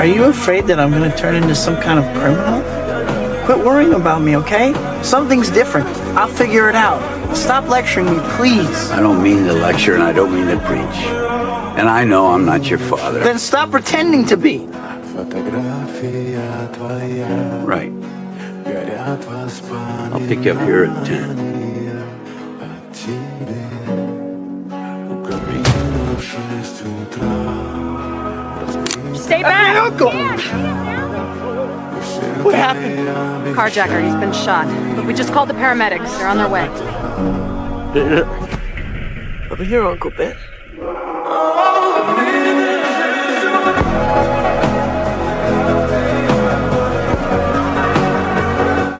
Are you afraid that I'm gonna turn into some kind of criminal? Quit worrying about me, okay? Something's different. I'll figure it out. Stop lecturing me, please. I don't mean to lecture and I don't mean to preach. And I know I'm not your father. Then stop pretending to be. Right. I'll pick you up here at 10. Stay back! My uncle! What happened? Carjacker, he's been shot. But we just called the paramedics. They're on their way. Over here, Uncle Ben.